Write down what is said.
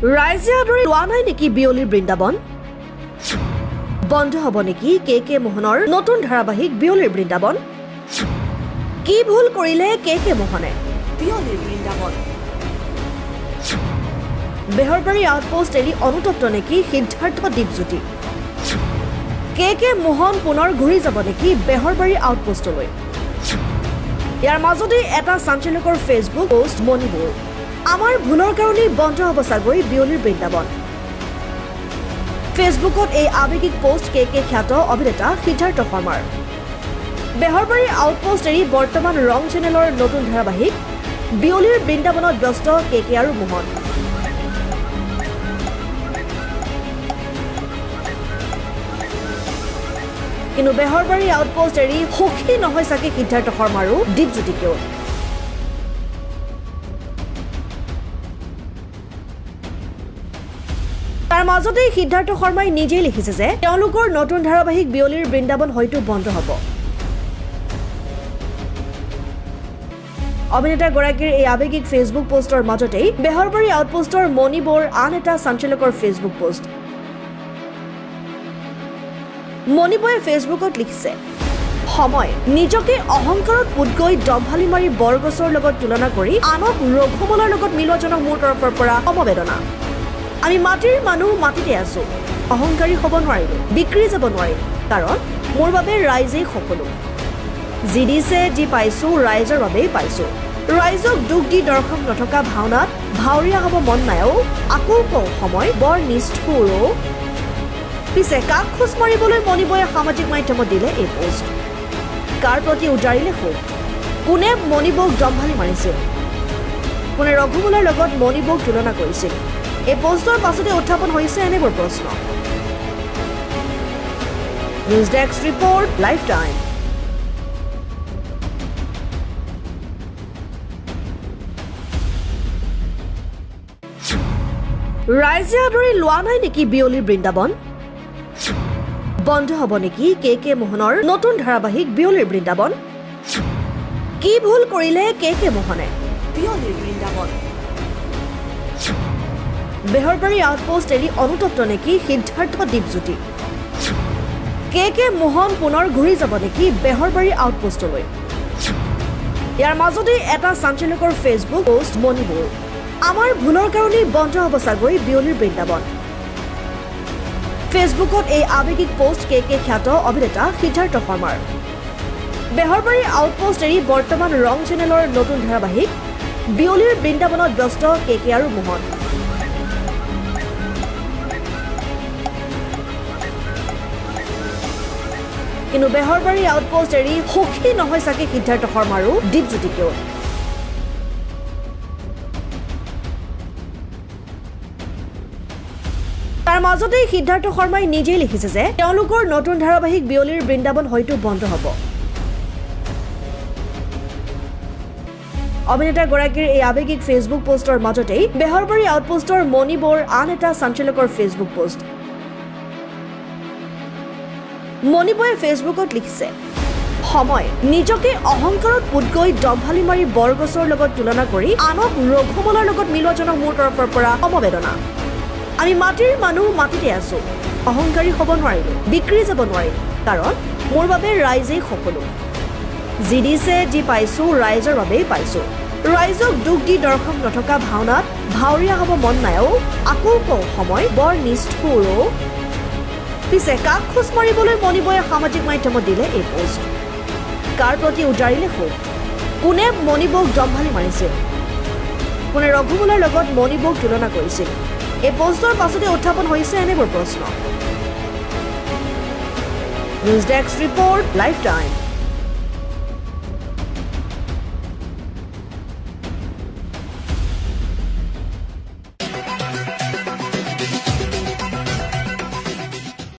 ৰাইজে আদৰি লোৱা নাই নেকি বিয়লিৰ বৃন্দাবন? বন্ধ হ'ব নেকি কে মোহনৰ নতুন ধাৰাবাহিক বিয়লিৰ বৃন্দাবন? কি ভুল কৰিলে কে মোহনে? বিয়লিৰ বৃন্দাবন। বেহৰবাৰী আউটপোষ্ট এৰি অনুতপ্ত নেকি সিদ্ধাৰ্থ দীপজ্যোতি? কে মোহন পুনৰ ঘূৰি যাব নেকি বেহৰবাৰী আউটপোষ্টলৈ? ইয়াৰ মাজতে এটা চাঞ্চল্যকৰ ফেচবুক পোষ্ট মণিপুৰ। আমাৰ ভুলৰ কাৰণেই বন্ধ হ'ব চাগৈ বিয়লিৰ বৃন্দাবন। ফেচবুকত এই আৱেগিক পোষ্ট কে খ্যাত অভিনেতা সিদ্ধাৰ্থ শৰ্মাৰ। বেহৰবাৰী আউটপোষ্ট এৰি বৰ্তমান ৰং চেনেলৰ নতুন ধাৰাবাহিক বিয়লিৰ বৃন্দাবনত ব্যস্ত কে আৰু মোহন। কিন্তু বেহৰবাৰী আউটপোষ্ট এৰি সুখী নহয় চাগে সিদ্ধাৰ্থ শৰ্মাৰো দীপজ্যোতিকেও। তাৰ মাজতেই সিদ্ধাৰ্থ শৰ্মাই নিজেই লিখিছে যে তেওঁলোকৰ নতুন ধাৰাবাহিক বিয়লিৰ বৃন্দাবন হয়তো বন্ধ হ'ব। অভিনেতাগৰাকীৰ এই আৱেগিক ফেচবুক পোষ্টৰ মাজতেই বেহৰবাৰী আউটপোষ্টৰ মণিবৰ আন এটা চাঞ্চল্যকৰ ফেচবুক পোষ্ট। মণিবয়ে ফেচবুকত লিখিছে, সময় নিজকে অহংকাৰত পুত গৈ দম্ভালি মাৰি বৰগছৰ লগত তুলনা কৰি আনক ৰঘুমলাৰ লগত মিলোৱাজনক মোৰ তৰফৰ পৰা সমবেদনা। আমি মাটিৰ মানুহ মাটিতে আছো, অহংকাৰী হ'ব নোৱাৰিলো, বিক্ৰী যাব নোৱাৰিম, কাৰণ মোৰ বাবে ৰাইজেই সকলো। যি দিছে যি পাইছো ৰাইজৰ বাবেই পাইছো। ৰাইজক দুখ দি দৰ্শক নথকা ভাওনাত ভাৱৰীয়া হ'ব মন নাইও, আকৌ কওঁ সময় বৰ নিষ্ঠুৰ। পিছে কাক খোজ মাৰিবলৈ মণিবয়ে সামাজিক মাধ্যমত দিলে এই পোষ্ট? কাৰ প্ৰতি উজাৰিলে সুখ? কোনে মণিবক দম্ভালি মাৰিছিল? কোনে ৰঘুমলাৰ লগত মণিবক তুলনা কৰিছিল? এই পোষ্টৰ পাছতে উত্থাপন হৈছে এনেবোৰ প্ৰশ্ন। News desk report, life time. ৰাইজে আদৰি লোৱা নাই নেকি বিয়লিৰ বৃন্দাবন? বন্ধ হ'ব নেকি কে মোহনৰ নতুন ধাৰাবাহিক বিয়লিৰ বৃন্দাবন? কি ভুল কৰিলে কে মোহনে? বিয়লিৰ বৃন্দাবন। বেহৰবাৰী আউটপোষ্ট এৰি অনুতপ্ত নেকি সিদ্ধাৰ্থ দীপজ্যোতি? কে মোহন পুনৰ ঘূৰি যাব নেকি বেহৰবাৰী আউটপোষ্টলৈ? ইয়াৰ মাজতেই এটা চাঞ্চল্যকৰ ফেচবুক পোষ্ট মণিপুৰ। আমাৰ ভুলৰ কাৰণেই বন্ধ হ'ব চাগৈ বিয়লিৰ বৃন্দাবন। ফেচবুকত এই আৱেগিক পোষ্ট কে খ্যাত অভিনেতা সিদ্ধাৰ্থ শৰ্মাৰ। বেহৰবাৰী আউটপোষ্ট এৰি বৰ্তমান ৰং চেনেলৰ নতুন ধাৰাবাহিক বিয়লিৰ বৃন্দাবনত ব্যস্ত কে আৰু মোহন। কিন্তু বেহৰবাৰী আউটপোষ্ট এৰি সুখী নহয় চাগে সিদ্ধাৰ্থ শৰ্মাৰো দীপজ্যোতিকেও। তাৰ মাজতেই সিদ্ধাৰ্থ শৰ্মাই নিজেই লিখিছে যে তেওঁলোকৰ নতুন ধাৰাবাহিক বিয়লিৰ বৃন্দাবন হয়তো বন্ধ হ'ব। অভিনেতাগৰাকীৰ এই আৱেগিক ফেচবুক পোষ্টৰ মাজতেই বেহৰবাৰী আউটপোষ্টৰ মণিবৰ আন এটা চাঞ্চল্যকৰ ফেচবুক পোষ্ট। মণিবয়ে ফেচবুকত লিখিছে, সময় নিজকে অহংকাৰত পুত গৈ দম্ভালি মাৰি বৰগছৰ লগত তুলনা কৰি আনক ৰঘুমলাৰ লগত মিলোৱাজনক মোৰ তৰফৰ পৰা সমবেদনা। আমি মাটিৰ মানুহ মাটিতে আছো, অহংকাৰী হ'ব নোৱাৰিলো, বিক্ৰী যাব নোৱাৰিম, কাৰণ মোৰ বাবে ৰাইজেই সকলো। যি দিছে যি পাইছো ৰাইজৰ বাবেই পাইছো। ৰাইজক দুখ দি দৰ্শক নথকা ভাওনাত ভাৱৰীয়া হ'ব মন নাইও, আকৌ কওঁ সময় বৰ নিষ্ঠুৰ। পিছে কাক খোজ মাৰিবলৈ মণিবয়ে সামাজিক মাধ্যমত দিলে এই পোষ্ট? কাৰ প্ৰতি উজাৰিলে সুখ? কোনে মণিবক দম্ভালি মাৰিছিল? কোনে ৰঘুমলাৰ লগত মণিবক তুলনা কৰিছিল? এই পোষ্টৰ পাছতে উত্থাপন হৈছে এনেবোৰ প্ৰশ্ন। News desk report, life time.